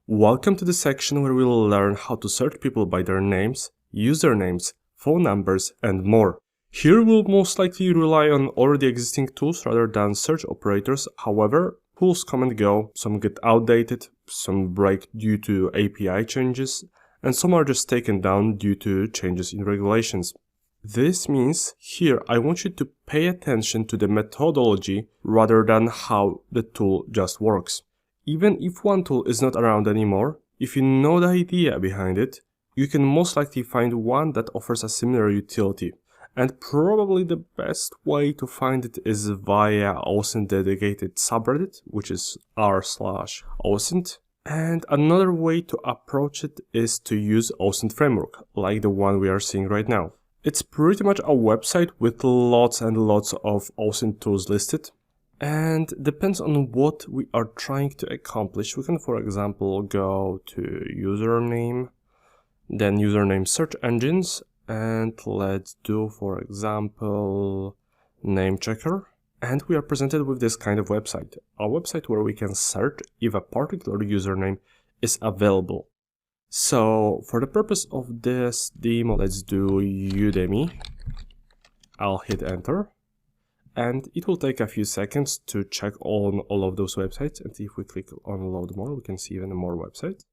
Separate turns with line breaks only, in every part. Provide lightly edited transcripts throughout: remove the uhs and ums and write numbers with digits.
Welcome to the section where we'll learn how to search people by their names, usernames, phone numbers, and more. Here we'll most likely rely on already existing tools rather than search operators. However, tools come and go, some get outdated, some break due to API changes, and some are just taken down due to changes in regulations. This means here I want you to pay attention to the methodology rather than how the tool just works. Even if one tool is not around anymore, if you know the idea behind it, you can most likely find one that offers a similar utility. And probably the best way to find it is via OSINT dedicated subreddit, which is r/OSINT. And another way to approach it is to use OSINT framework, like the one we are seeing right now. It's pretty much a website with lots and lots of OSINT tools listed. And depends on what we are trying to accomplish. We can, for example, go to username, then username search engines, and let's do, for example, name checker. And we are presented with this kind of website, a website where we can search if a particular username is available. So for the purpose of this demo, let's do Udemy. I'll hit enter. And it will take a few seconds to check on all of those websites. And if we click on load more, we can see even more websites.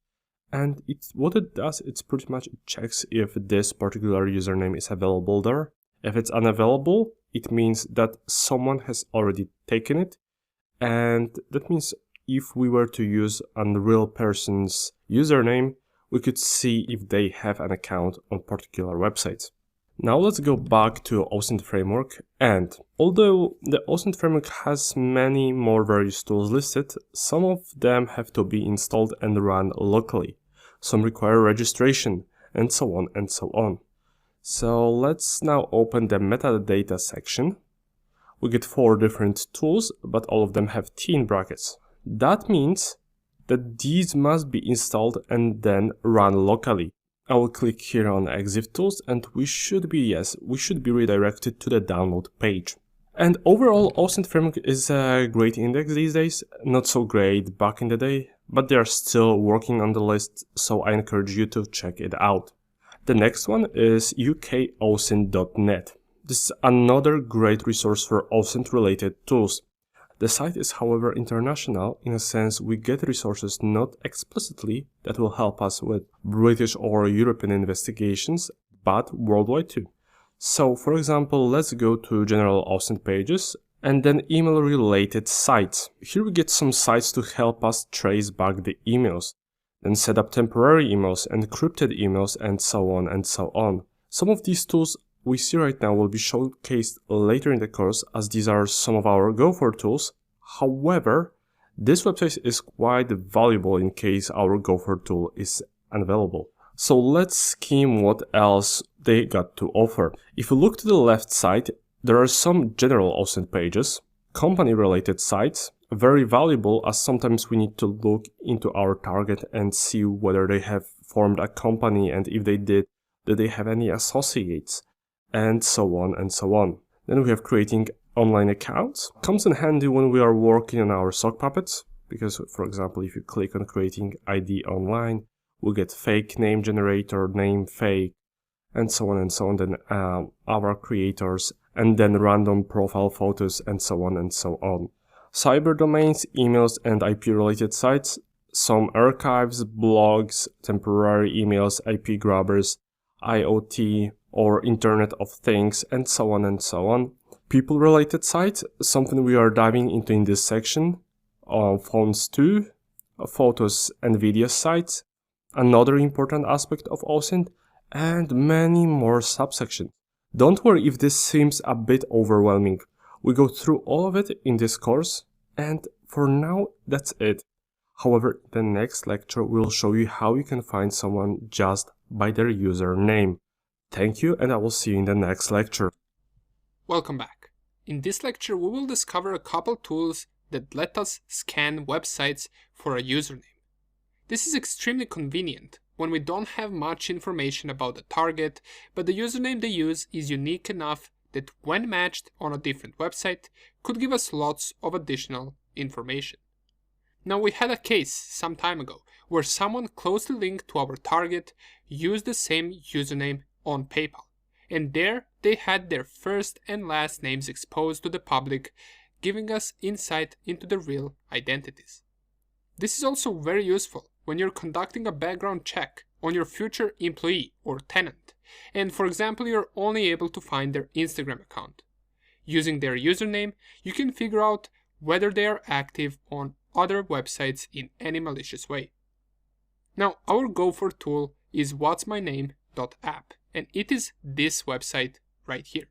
And what it does, it's pretty much it checks if this particular username is available there. If it's unavailable, it means that someone has already taken it. And that means if we were to use a real person's username, we could see if they have an account on particular websites. Now let's go back to OSINT framework, and although the OSINT framework has many more various tools listed, some of them have to be installed and run locally. Some require registration, and so on and so on. So let's now open the metadata section. We get 4 different tools, but all of them have T in brackets. That means that these must be installed and then run locally. I will click here on Exif Tools and we should be redirected to the download page. And overall, OSINT framework is a great index these days, not so great back in the day, but they are still working on the list, so I encourage you to check it out. The next one is ukosint.net. This is another great resource for OSINT related tools. The site is, however, international in a sense we get resources not explicitly that will help us with British or European investigations, but worldwide too. So, for example, let's go to general OSINT pages and then email related sites. Here we get some sites to help us trace back the emails, then set up temporary emails, encrypted emails, and so on and so on. Some of these tools we see right now will be showcased later in the course, as these are some of our Gopher tools. However, this website is quite valuable in case our Gopher tool is unavailable. So let's skim what else they got to offer. If you look to the left side, there are some general OSINT pages, company related sites, very valuable as sometimes we need to look into our target and see whether they have formed a company, and if they did they have any associates, and so on and so on. Then we have creating online accounts. Comes in handy when we are working on our sock puppets, because for example, if you click on creating ID online, we'll get fake name generator, name fake, and so on and so on. Then our creators, and then random profile photos, and so on and so on. Cyber domains, emails, and IP related sites, some archives, blogs, temporary emails, IP grabbers, IoT, or Internet of Things, and so on and so on. People-related sites, something we are diving into in this section. Phones too, photos and video sites, another important aspect of OSINT, and many more subsections. Don't worry if this seems a bit overwhelming. We go through all of it in this course, and for now, that's it. However, the next lecture will show you how you can find someone just by their username. Thank you, and I will see you in the next lecture.
Welcome back. In this lecture, we will discover a couple tools that let us scan websites for a username. This is extremely convenient when we don't have much information about the target, but the username they use is unique enough that when matched on a different website could give us lots of additional information. Now, we had a case some time ago where someone closely linked to our target used the same username on PayPal, and there they had their first and last names exposed to the public, giving us insight into the real identities. This is also very useful when you're conducting a background check on your future employee or tenant, and for example, you're only able to find their Instagram account. Using their username, you can figure out whether they are active on other websites in any malicious way. Now, our Gopher tool is whatsmyname.app, and it is this website right here.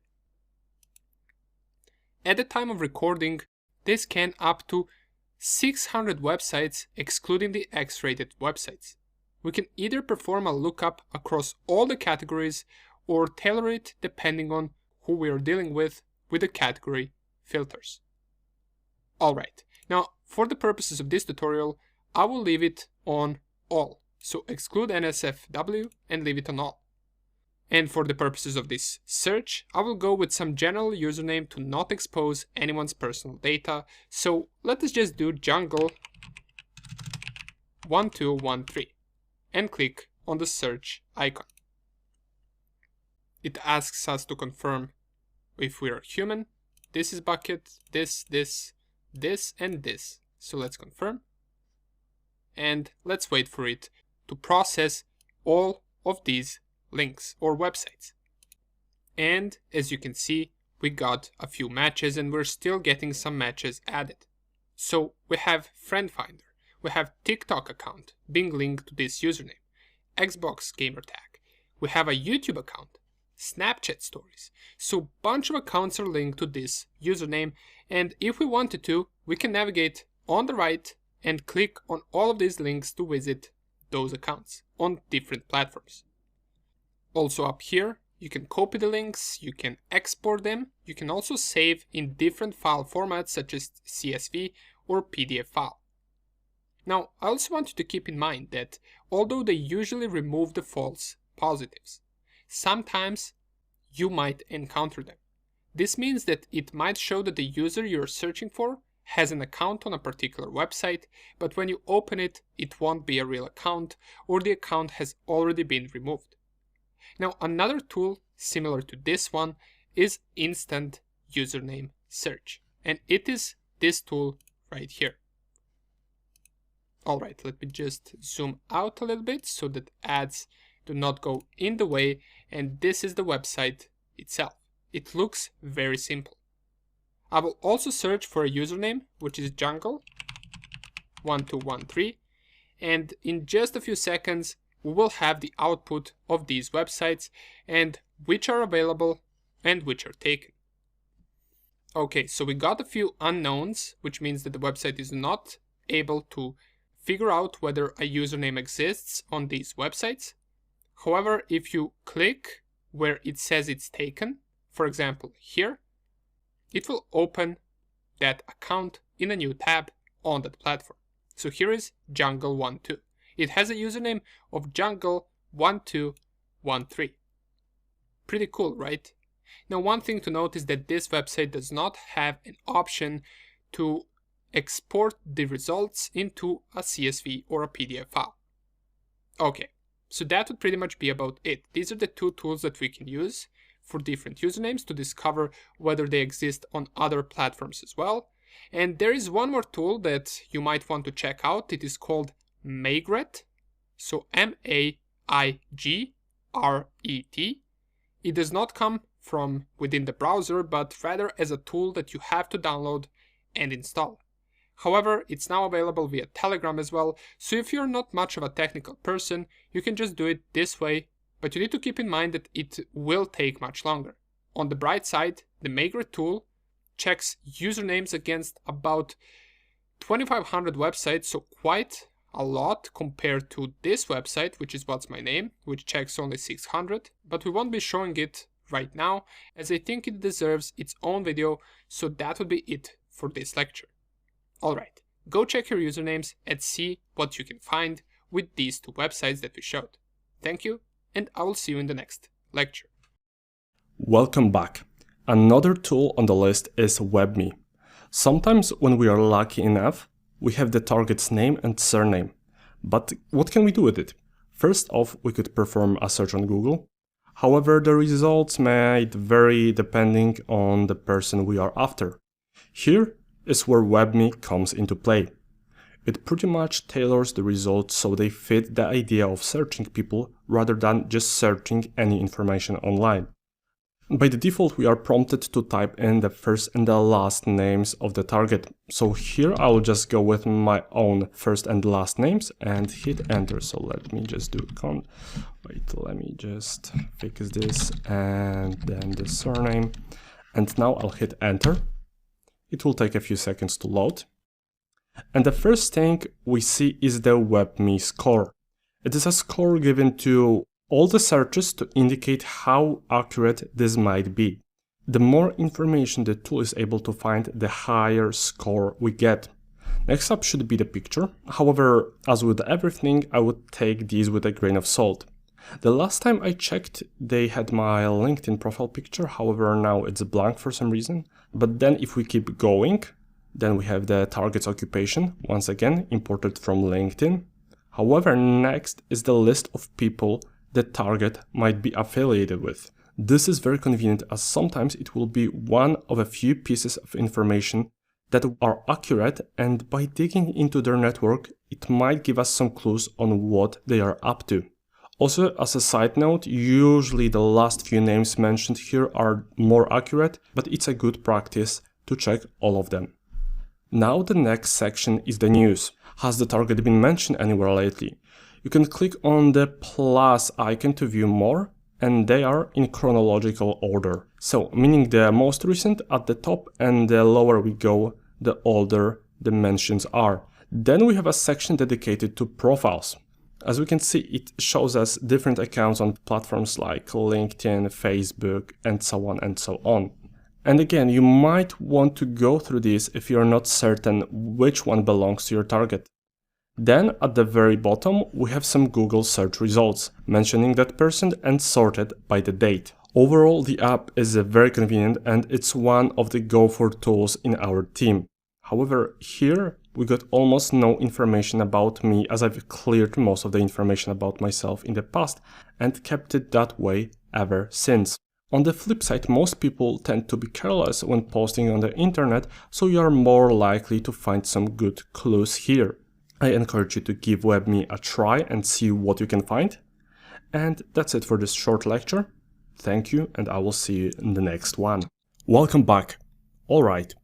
At the time of recording, they scan up to 600 websites, excluding the X-rated websites. We can either perform a lookup across all the categories or tailor it depending on who we are dealing with the category filters. Alright, now for the purposes of this tutorial, I will leave it on all. So exclude NSFW and leave it on all. And for the purposes of this search, I will go with some general username to not expose anyone's personal data. So let us just do jungle1213 and click on the search icon. It asks us to confirm if we are human. This is bucket, this, and this. So let's confirm. And let's wait for it to process all of these links or websites. And as you can see, we got a few matches and we're still getting some matches added. So we have Friend Finder, we have TikTok account being linked to this username, Xbox gamertag, we have a YouTube account, Snapchat stories. So a bunch of accounts are linked to this username, and if we wanted to, we can navigate on the right and click on all of these links to visit those accounts on different platforms. Also up here, you can copy the links, you can export them, you can also save in different file formats such as CSV or PDF file. Now, I also want you to keep in mind that although they usually remove the false positives, sometimes you might encounter them. This means that it might show that the user you're searching for has an account on a particular website, but when you open it, it won't be a real account, or the account has already been removed. Now, another tool similar to this one is Instant Username Search, and it is this tool right here. Alright, let me just zoom out a little bit so that ads do not go in the way, and this is the website itself. It looks very simple. I will also search for a username, which is jungle1213, and in just a few seconds we will have the output of these websites and which are available and which are taken. Okay, so we got a few unknowns, which means that the website is not able to figure out whether a username exists on these websites. However, if you click where it says it's taken, for example here, it will open that account in a new tab on that platform. So here is jungle12. It has a username of jungle1213. Pretty cool, right? Now, one thing to note is that this website does not have an option to export the results into a CSV or a PDF file. Okay, so that would pretty much be about it. These are the two tools that we can use for different usernames to discover whether they exist on other platforms as well. And there is one more tool that you might want to check out. It is called Maigret, so M-A-I-G-R-E-T. It does not come from within the browser, but rather as a tool that you have to download and install. However, it's now available via Telegram as well, so if you're not much of a technical person, you can just do it this way, but you need to keep in mind that it will take much longer. On the bright side, the Maigret tool checks usernames against about 2,500 websites, so quite a lot compared to this website, which is What's My Name, which checks only 600, but we won't be showing it right now, as I think it deserves its own video, so that would be it for this lecture. Alright, go check your usernames and see what you can find with these two websites that we showed. Thank you, and I will see you in the next lecture.
Welcome back. Another tool on the list is WebMe. Sometimes when we are lucky enough, we have the target's name and surname. But what can we do with it? First off, we could perform a search on Google. However, the results might vary depending on the person we are after. Here is where WebMe comes into play. It pretty much tailors the results so they fit the idea of searching people rather than just searching any information online. By the default, we are prompted to type in the first and the last names of the target. So here I will just go with my own first and last names and hit enter. So let me just do let me just fix this and then the surname. And now I'll hit enter. It will take a few seconds to load. And the first thing we see is the WebMe score. It is a score given to all the searches to indicate how accurate this might be. The more information the tool is able to find, the higher score we get. Next up should be the picture. However, as with everything, I would take these with a grain of salt. The last time I checked, they had my LinkedIn profile picture. However, now it's blank for some reason. But then if we keep going, then we have the target's occupation, once again imported from LinkedIn. However, next is the list of people the target might be affiliated with. This is very convenient as sometimes it will be one of a few pieces of information that are accurate, and by digging into their network, it might give us some clues on what they are up to. Also, as a side note, usually the last few names mentioned here are more accurate, but it's a good practice to check all of them. Now the next section is the news. Has the target been mentioned anywhere lately? You can click on the plus icon to view more, and they are in chronological order. So, meaning the most recent at the top, and the lower we go, the older the mentions are. Then we have a section dedicated to profiles. As we can see, it shows us different accounts on platforms like LinkedIn, Facebook, and so on and so on. And again, you might want to go through this if you're not certain which one belongs to your target. Then at the very bottom, we have some Google search results, mentioning that person and sorted by the date. Overall, the app is very convenient and it's one of the go-for tools in our team. However, here we got almost no information about me, as I've cleared most of the information about myself in the past and kept it that way ever since. On the flip side, most people tend to be careless when posting on the internet, so you are more likely to find some good clues here. I encourage you to give WebMe a try and see what you can find. And that's it for this short lecture. Thank you, and I will see you in the next one. Welcome back. Alright,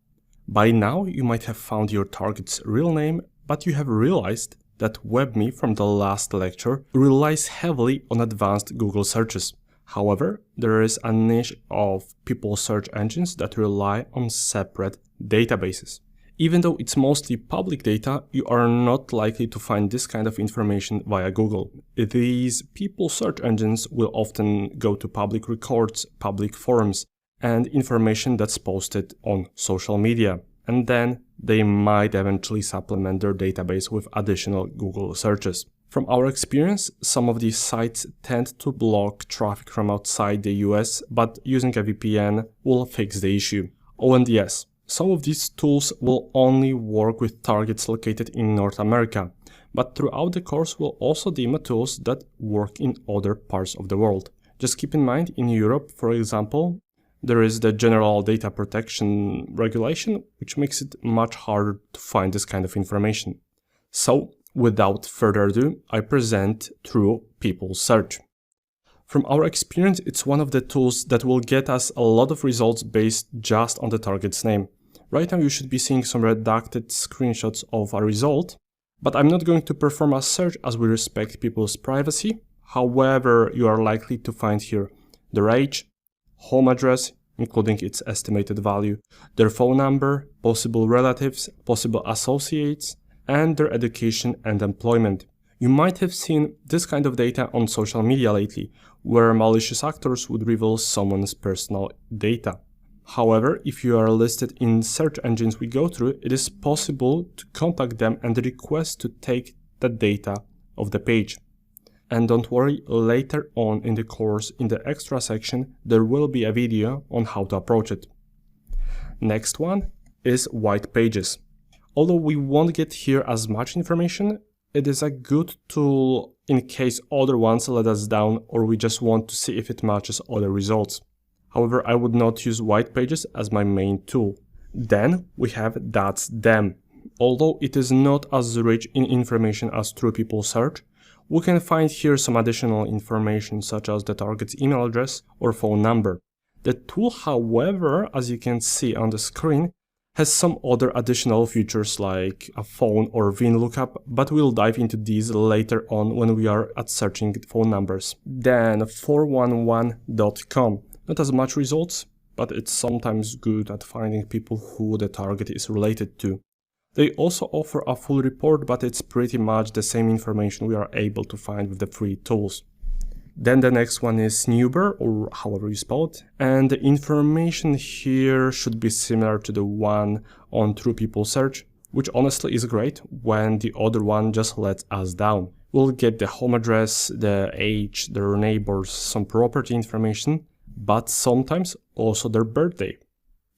by now you might have found your target's real name, but you have realized that WebMe from the last lecture relies heavily on advanced Google searches. However, there is a niche of people search engines that rely on separate databases. Even though it's mostly public data, you are not likely to find this kind of information via Google. These people search engines will often go to public records, public forums, and information that's posted on social media. And then they might eventually supplement their database with additional Google searches. From our experience, some of these sites tend to block traffic from outside the US, but using a VPN will fix the issue. Oh, and yes, some of these tools will only work with targets located in North America, but throughout the course we'll also demo tools that work in other parts of the world. Just keep in mind, in Europe, for example, there is the General Data Protection Regulation, which makes it much harder to find this kind of information. So, without further ado, I present True People Search. From our experience, it's one of the tools that will get us a lot of results based just on the target's name. Right now you should be seeing some redacted screenshots of a result, but I'm not going to perform a search as we respect people's privacy. However, you are likely to find here their age, home address, including its estimated value, their phone number, possible relatives, possible associates, and their education and employment. You might have seen this kind of data on social media lately, where malicious actors would reveal someone's personal data. However, if you are listed in search engines we go through, it is possible to contact them and request to take the data of the page. And don't worry, later on in the course, in the extra section, there will be a video on how to approach it. Next one is white pages. Although we won't get here as much information, it is a good tool in case other ones let us down or we just want to see if it matches other results. However, I would not use white pages as my main tool. Then we have That's Them. Although it is not as rich in information as True People Search, we can find here some additional information such as the target's email address or phone number. The tool, however, as you can see on the screen, has some other additional features like a phone or VIN lookup, but we'll dive into these later on when we are at searching phone numbers. Then 411.com. Not as much results, but it's sometimes good at finding people who the target is related to. They also offer a full report, but it's pretty much the same information we are able to find with the free tools. Then the next one is Snubber, or however you spell it, and the information here should be similar to the one on True People Search, which honestly is great when the other one just lets us down. We'll get the home address, the age, their neighbors, some property information, but sometimes also their birthday.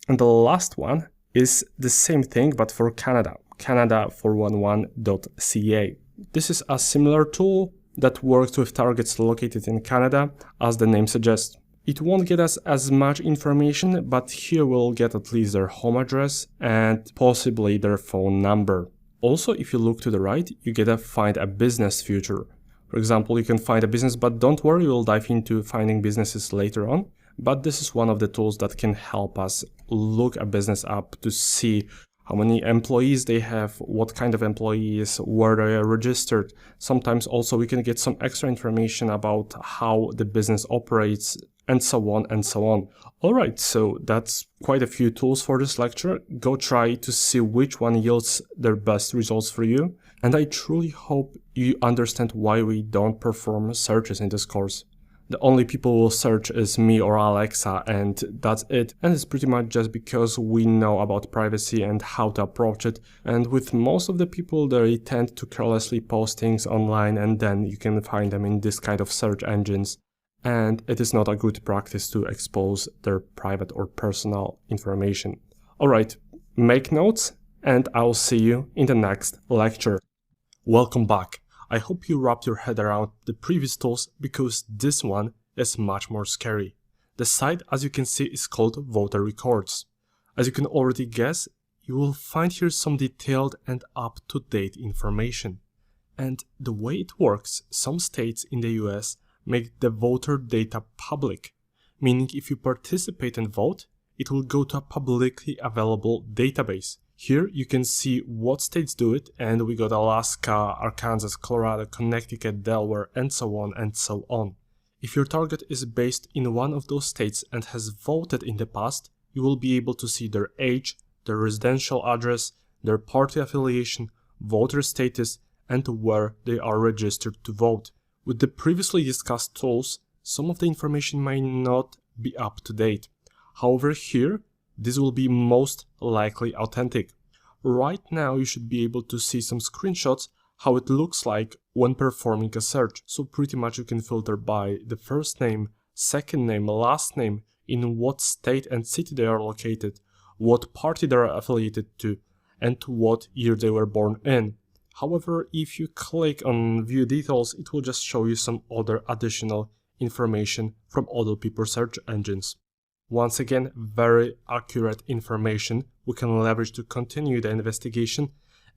And the last one is the same thing but for Canada, Canada411.ca. This is a similar tool that works with targets located in Canada as the name suggests. It won't get us as much information, but here we'll get at least their home address and possibly their phone number. Also, if you look to the right, you get to find a business feature. For example, you can find a business, but don't worry, we'll dive into finding businesses later on. But this is one of the tools that can help us look a business up to see how many employees they have, what kind of employees, where they are registered. Sometimes also we can get some extra information about how the business operates, and so on and so on. Alright, so that's quite a few tools for this lecture. Go try to see which one yields their best results for you. And I truly hope you understand why we don't perform searches in this course. The only people who will search is me or Alexa, and that's it. And it's pretty much just because we know about privacy and how to approach it. And with most of the people, they tend to carelessly post things online, and then you can find them in this kind of search engines. And it is not a good practice to expose their private or personal information. Alright, make notes, and I'll see you in the next lecture. Welcome back. I hope you wrapped your head around the previous tools because this one is much more scary. The site, as you can see, is called Voter Records. As you can already guess, you will find here some detailed and up-to-date information. And the way it works, some states in the US make the voter data public, meaning if you participate and vote, it will go to a publicly available database. Here you can see what states do it, and we got Alaska, Arkansas, Colorado, Connecticut, Delaware, and so on and so on. If your target is based in one of those states and has voted in the past, you will be able to see their age, their residential address, their party affiliation, voter status, and where they are registered to vote. With the previously discussed tools, some of the information might not be up to date. However, here, this will be most likely authentic. Right now, you should be able to see some screenshots how it looks like when performing a search. So pretty much you can filter by the first name, second name, last name, in what state and city they are located, what party they are affiliated to, and what year they were born in. However, if you click on View Details, it will just show you some other additional information from other people's search engines. Once again, very accurate information we can leverage to continue the investigation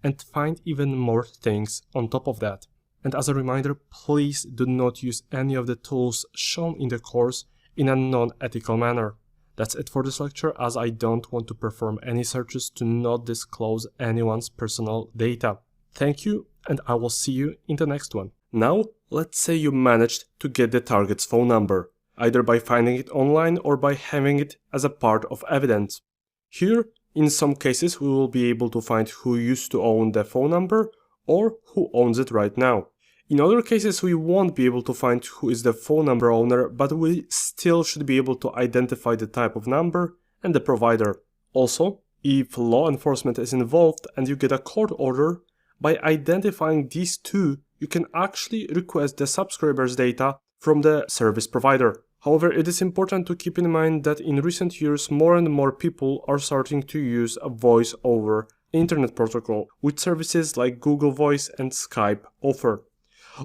and find even more things on top of that. And as a reminder, please do not use any of the tools shown in the course in a non-ethical manner. That's it for this lecture, as I don't want to perform any searches to not disclose anyone's personal data. Thank you, and I will see you in the next one. Now, let's say you managed to get the target's phone number, either by finding it online or by having it as a part of evidence. Here, in some cases, we will be able to find who used to own the phone number or who owns it right now. In other cases, we won't be able to find who is the phone number owner, but we still should be able to identify the type of number and the provider. Also, if law enforcement is involved and you get a court order, by identifying these two, you can actually request the subscriber's data from the service provider. However, it is important to keep in mind that in recent years, more and more people are starting to use a voice over internet protocol, which services like Google Voice and Skype offer.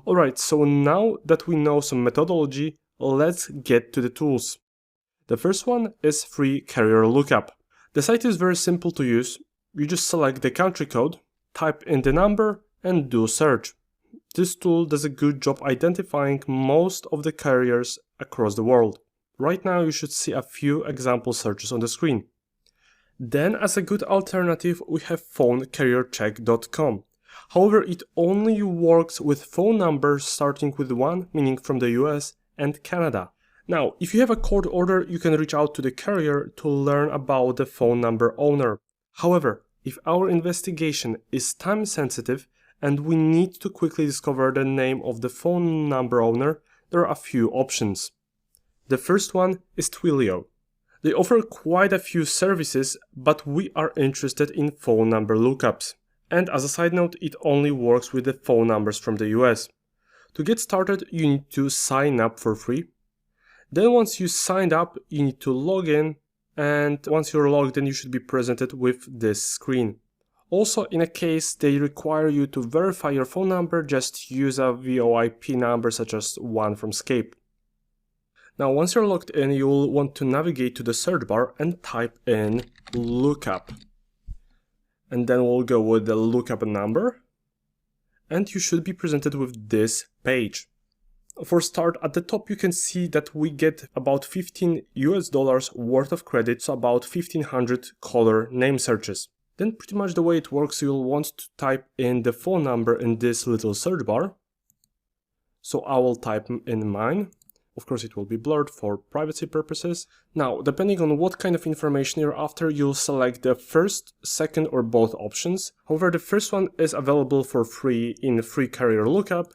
Alright, so now that we know some methodology, let's get to the tools. The first one is Free Carrier Lookup. The site is very simple to use. You just select the country code, type in the number, and do search. This tool does a good job identifying most of the carriers across the world. Right now you should see a few example searches on the screen. Then as a good alternative we have phonecarriercheck.com. However, it only works with phone numbers starting with 1, meaning from the US and Canada. Now, if you have a court order, you can reach out to the carrier to learn about the phone number owner. However, if our investigation is time sensitive and we need to quickly discover the name of the phone number owner, there are a few options. The first one is Twilio. They offer quite a few services, but we are interested in phone number lookups. And as a side note, it only works with the phone numbers from the US. To get started, you need to sign up for free. Then once you signed up, you need to log in, and once you're logged in, you should be presented with this screen. Also, in a case they require you to verify your phone number, just use a VoIP number such as one from Skype. Now, once you're logged in, you will want to navigate to the search bar and type in lookup. And then we'll go with the lookup number. And you should be presented with this page. For start, at the top you can see that we get about $15 worth of credit, so about 1500 caller name searches. Then pretty much the way it works, you'll want to type in the phone number in this little search bar. So I will type in mine. Of course it will be blurred for privacy purposes. Now, depending on what kind of information you're after, you'll select the first, second or both options. However, the first one is available for free in Free Carrier Lookup,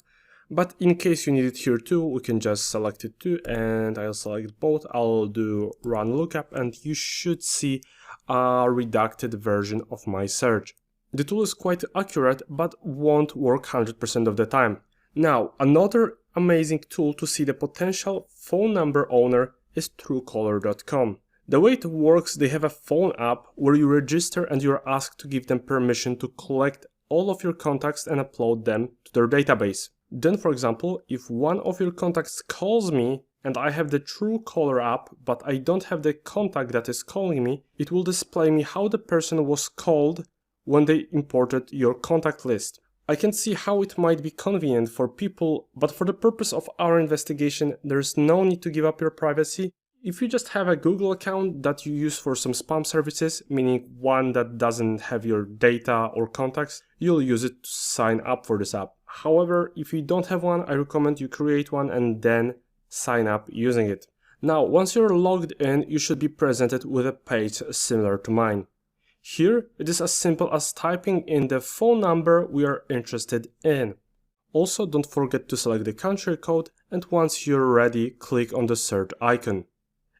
but in case you need it here too, we can just select it too, and I'll select both. I'll do Run Lookup and you should see a redacted version of my search. The tool is quite accurate, but won't work 100% of the time. Now, another amazing tool to see the potential phone number owner is Truecaller.com. The way it works, they have a phone app where you register and you're asked to give them permission to collect all of your contacts and upload them to their database. Then, for example, if one of your contacts calls me and I have the Truecaller app, but I don't have the contact that is calling me, it will display me how the person was called when they imported your contact list. I can see how it might be convenient for people, but for the purpose of our investigation, there's no need to give up your privacy. If you just have a Google account that you use for some spam services, meaning one that doesn't have your data or contacts, you'll use it to sign up for this app. However, if you don't have one, I recommend you create one and then sign up using it. Now, once you're logged in, you should be presented with a page similar to mine. Here, it is as simple as typing in the phone number we are interested in. Also, don't forget to select the country code, and once you're ready, click on the search icon.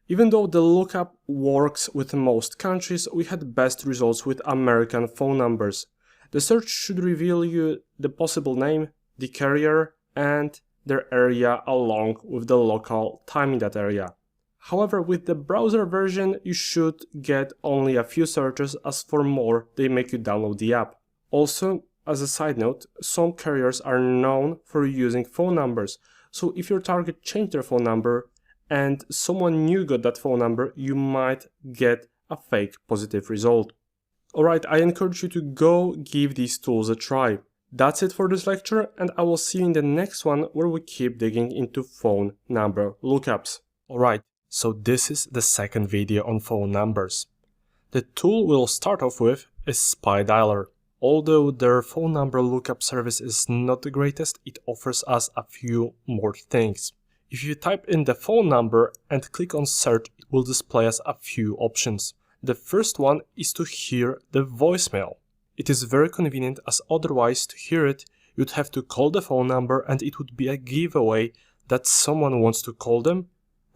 Even though the lookup works with most countries, we had best results with American phone numbers. The search should reveal you the possible name, the carrier, and their area along with the local time in that area. However, with the browser version, you should get only a few searches, as for more, they make you download the app. Also, as a side note, some carriers are known for using phone numbers, so if your target changed their phone number and someone new got that phone number, you might get a fake positive result. Alright, I encourage you to go give these tools a try. That's it for this lecture, and I will see you in the next one where we keep digging into phone number lookups. Alright. So this is the second video on phone numbers. The tool we'll start off with is SpyDialer. Although their phone number lookup service is not the greatest, it offers us a few more things. If you type in the phone number and click on search, it will display us a few options. The first one is to hear the voicemail. It is very convenient, as otherwise to hear it, you'd have to call the phone number and it would be a giveaway that someone wants to call them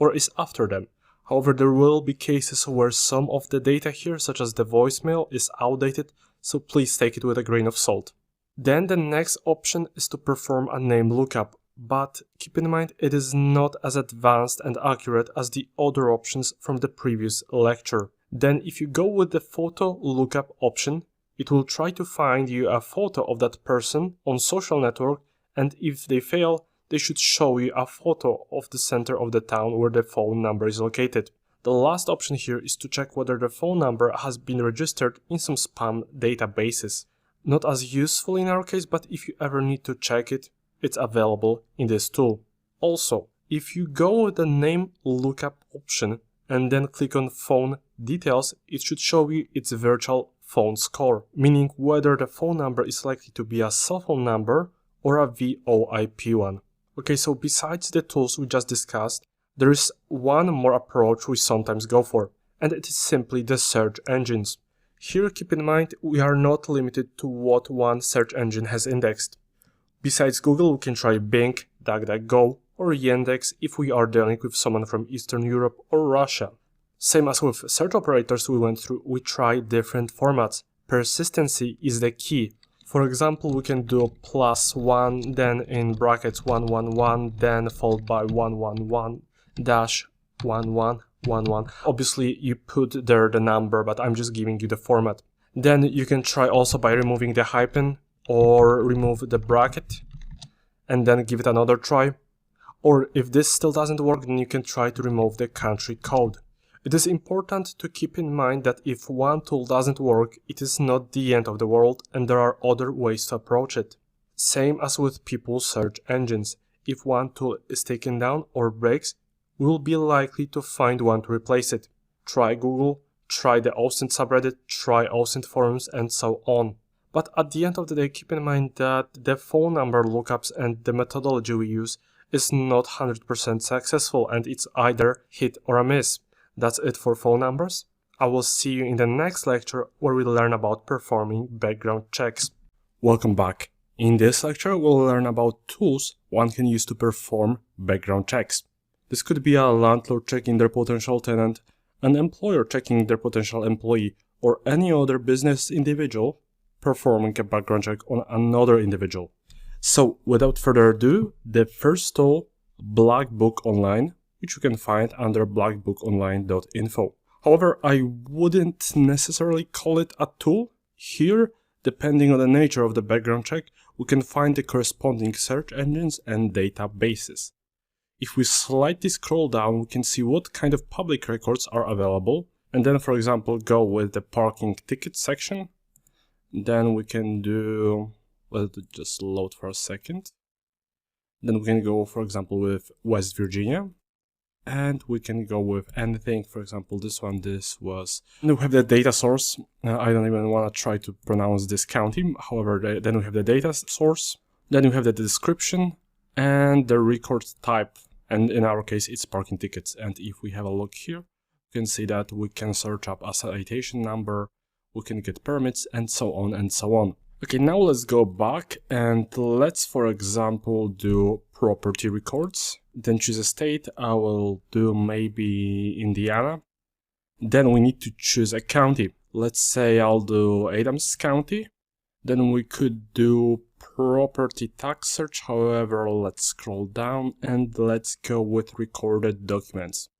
or is after them. However, there will be cases where some of the data here, such as the voicemail, is outdated, so please take it with a grain of salt. Then the next option is to perform a name lookup, but keep in mind it is not as advanced and accurate as the other options from the previous lecture. Then if you go with the photo lookup option, It will try to find you a photo of that person on social network, and if they fail, they should show you a photo of the center of the town where the phone number is located. The last option here is to check whether the phone number has been registered in some spam databases. Not as useful in our case, but if you ever need to check it, it's available in this tool. Also, if you go with the name lookup option and then click on phone details, it should show you its virtual phone score, meaning whether the phone number is likely to be a cell phone number or a VoIP one. Okay, so besides the tools we just discussed, there is one more approach we sometimes go for, and it is simply the search engines. Here keep in mind we are not limited to what one search engine has indexed. Besides Google, we can try Bing, DuckDuckGo, or Yandex if we are dealing with someone from Eastern Europe or Russia. Same as with search operators we went through, we try different formats. Persistency is the key. For example, we can do +1, then in brackets 111, then followed by 111 dash 1111. Obviously you put there the number, but I'm just giving you the format. Then you can try also by removing the hyphen or remove the bracket and then give it another try. Or if this still doesn't work, then you can try to remove the country code. It is important to keep in mind that if one tool doesn't work, it is not the end of the world and there are other ways to approach it. Same as with people's search engines. If one tool is taken down or breaks, we will be likely to find one to replace it. Try Google, try the OSINT subreddit, try OSINT forums, and so on. But at the end of the day, keep in mind that the phone number lookups and the methodology we use is not 100% successful, and it's either hit or a miss. That's it for phone numbers. I will see you in the next lecture where we learn about performing background checks. Welcome back. In this lecture, we'll learn about tools one can use to perform background checks. This could be a landlord checking their potential tenant, an employer checking their potential employee, or any other business individual performing a background check on another individual. So, without further ado, the first tool, Blackbook Online, which you can find under blackbookonline.info. However, I wouldn't necessarily call it a tool. Here, depending on the nature of the background check, we can find the corresponding search engines and databases. If we slightly scroll down, we can see what kind of public records are available, and then, for example, go with the parking ticket section. Then we can do, let it just load for a second. Then we can go, for example, with West Virginia. And we can go with anything, for example, this was, then we have the data source. I don't even want to try to pronounce this county. However, then we have the data source. Then we have the description and the record type. And in our case, it's parking tickets. And if we have a look here, you can see that we can search up a citation number, we can get permits, and so on and so on. Okay, now let's go back and let's, for example, do property records. Then choose a state. I will do maybe Indiana. Then we need to choose a county. Let's say I'll do Adams County. Then we could do property tax search. However, let's scroll down and let's go with recorded documents.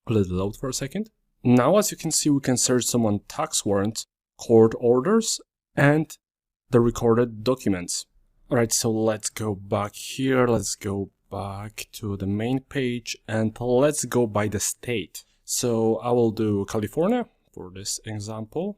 Let it load for a second. Now, as you can see, we can search someone tax warrants, court orders, and the recorded documents. Alright, so let's go back here. Let's go back to the main page and let's go by the state. So I will do California for this example.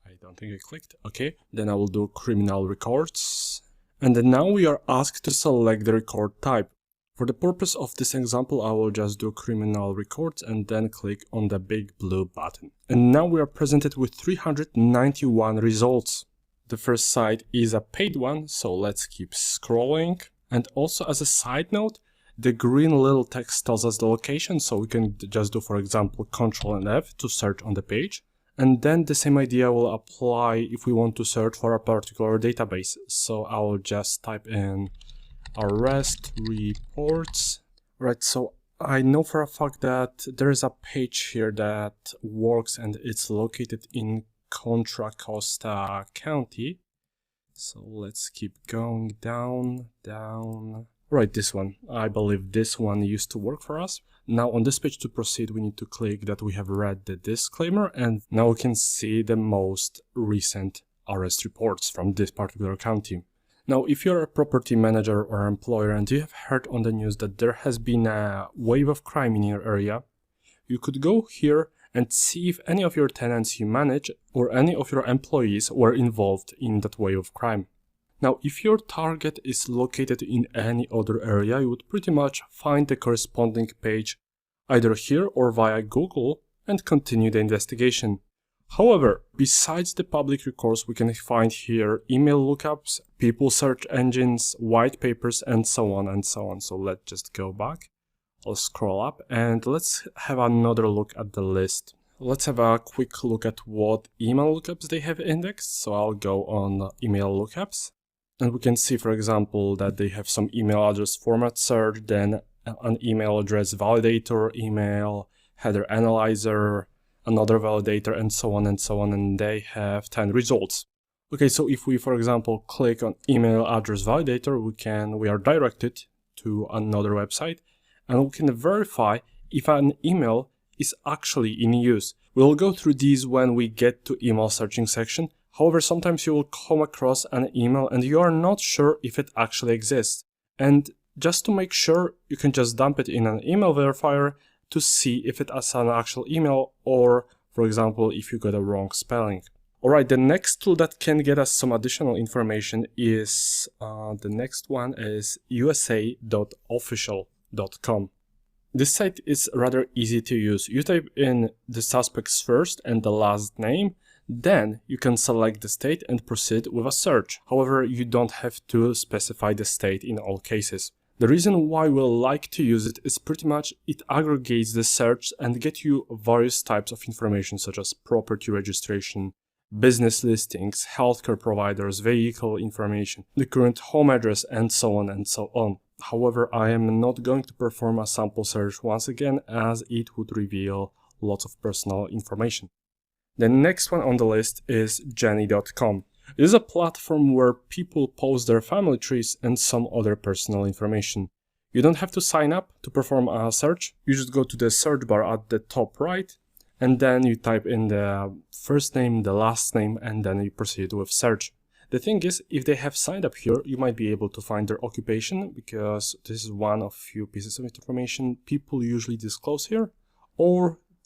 I don't think I clicked. Okay, then I will do criminal records. And then now we are asked to select the record type. For the purpose of this example, I will just do criminal records and then click on the big blue button. And now we are presented with 391 results. The first site is a paid one, so let's keep scrolling. And also, as a side note, the green little text tells us the location, so we can just do, for example, Ctrl and F to search on the page. And then the same idea will apply if we want to search for a particular database. So I will just type in arrest reports. Right, so I know for a fact that there is a page here that works and it's located in Contra Costa County. So let's keep going down. Right, this one. I believe this one used to work for us. Now on this page to proceed, we need to click that we have read the disclaimer, and now we can see the most recent arrest reports from this particular county. Now, if you're a property manager or employer and you have heard on the news that there has been a wave of crime in your area, you could go here and see if any of your tenants you manage or any of your employees were involved in that wave of crime. Now, if your target is located in any other area, you would pretty much find the corresponding page either here or via Google and continue the investigation. However, besides the public recourse, we can find here email lookups, people search engines, white papers, and so on and so on. So let's just go back. I'll scroll up and let's have another look at the list. Let's have a quick look at what email lookups they have indexed. So I'll go on email lookups. And we can see, for example, that they have some email address format search, then an email address validator, email header analyzer, another validator, and so on and so on, and they have 10 results. Okay, so if we, for example, click on email address validator, we are directed to another website, and we can verify if an email is actually in use. We'll go through these when we get to email searching section. However, sometimes you will come across an email and you are not sure if it actually exists. And just to make sure, you can just dump it in an email verifier to see if it is an actual email or, for example, if you got a wrong spelling. Alright, the next tool that can get us some additional information is, the next one is usa.official.com. This site is rather easy to use. You type in the suspect's first and the last name, then you can select the state and proceed with a search. However, you don't have to specify the state in all cases. The reason why we like to use it is pretty much it aggregates the search and gets you various types of information such as property registration, business listings, healthcare providers, vehicle information, the current home address, and so on and so on. However, I am not going to perform a sample search once again, as it would reveal lots of personal information. The next one on the list is Jenny.com. It is a platform where people post their family trees and some other personal information. You don't have to sign up to perform a search. You just go to the search bar at the top right, and then you type in the first name, the last name, and then you proceed with search. The thing is, if they have signed up here, you might be able to find their occupation, because this is one of few pieces of information people usually disclose here,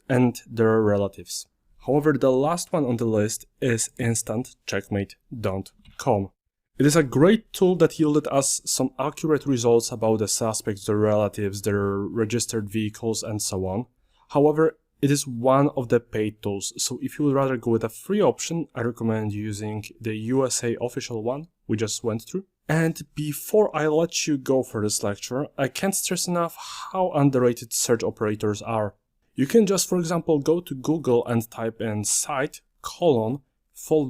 and their relatives. However, the last one on the list is instantcheckmate.com. It is a great tool that yielded us some accurate results about the suspects, their relatives, their registered vehicles, and so on. However, it is one of the paid tools, so if you would rather go with a free option, I recommend using the USA official one we just went through. And before I let you go for this lecture, I can't stress enough how underrated search operators are. You can just, for example, go to Google and type in site, followed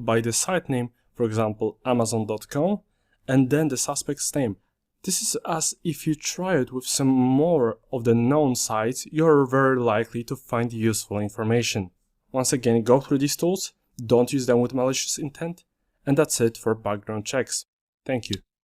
by the site name, for example, Amazon.com, and then the suspect's name. This is as if you try it with some more of the known sites, you're very likely to find useful information. Once again, go through these tools, don't use them with malicious intent, and that's it for background checks. Thank you.